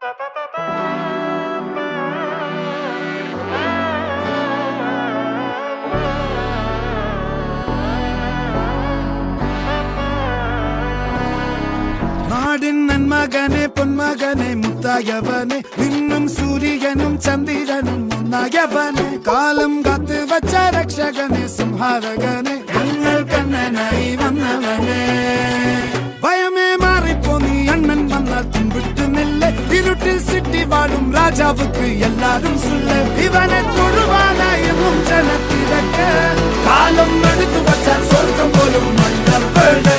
നാടിൻ നന്മകനെ പൊന്മകനെ മുത്തായവനെ നിന്നും സൂര്യനും ചന്ദ്രനും ഒന്നായവനെ കാലം കാത്ത് വച്ച രക്ഷകനെ സംഹാരകനെ ഞങ്ങൾ കണ്ണനായി വന്നവനെ ഭയമേ മാറിപ്പോ നീ അണ്ണൻ വന്നാൽ തുമ്പിട്ട് നെല്ല് ഇരുട്ടിൽ സിറ്റി വാഴും രാജാവുക്ക് എല്ലാരും സുല്ല് ഇവനെ തൊഴുവാനായും ജനത്തിരക്ക് കാലം എടുത്തു വച്ചാൽ സ്വർഗം പോലും മണ്ണപ്പേട്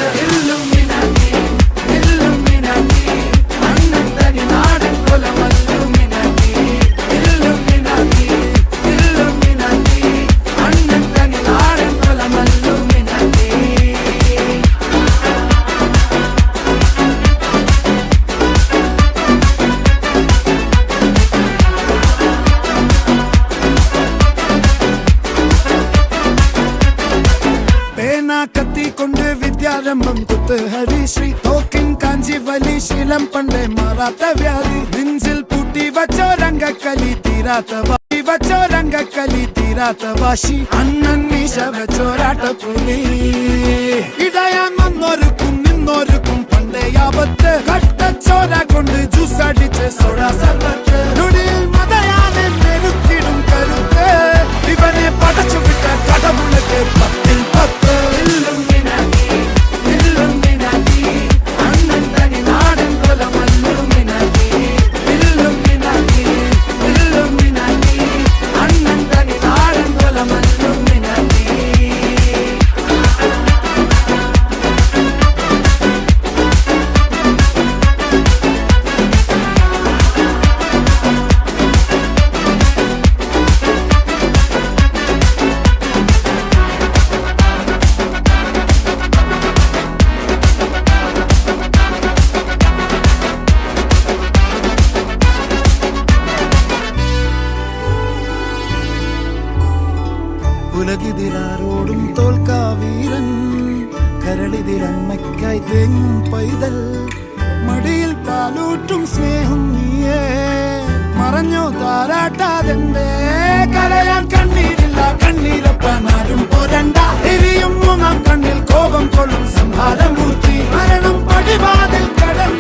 കത്തിക്കൊണ്ട് വിദ്യാരംഭം കുത്ത് ഹരിശ്രീ തോക്കിൻ കാഞ്ചി വലി ശീലം പണ്ടേ മാറാത്ത വ്യാധി നെഞ്ചിൽ പൂട്ടി വച്ചോ രംഗക്കലി തീരാത്ത വാശി അണ്ണൻ മീശ വെച്ചോരാട്ടപ്പുലി ഇടയാൻ വന്നോർക്കും നിന്നോർക്കും പണ്ടേ ആപത്ത് കട്ടച്ചോര കൊണ്ട് ജ്യൂസ് അടിച്ച് സോഡ സർബത്ത് നൊടിയിൽ മതയാനെ മെരുക്കിടും കരുത്ത് ഇവനെ പടച്ചു വിട്ട കടമുളക്ക് 10-10 ഉലകിതിരാരോടും തോൽക്കാവീരൻ കരളിതിരമ്മയ്ക്കായി തേങ്ങും പൈതൽ മടിയിൽ പാലൂട്ടും സ്നേഹം നീയേ മറഞ്ഞോ താരാട്ടാതെന്തേ കരയാൻ കണ്ണീരില്ല കണ്ണീരപ്പാനാരും പോരണ്ട എരിയും മൂന്നാം കണ്ണിൽ കോപം കൊള്ളും സംഹാരമൂർത്തി മരണം പടിവാതിൽ കടന്നു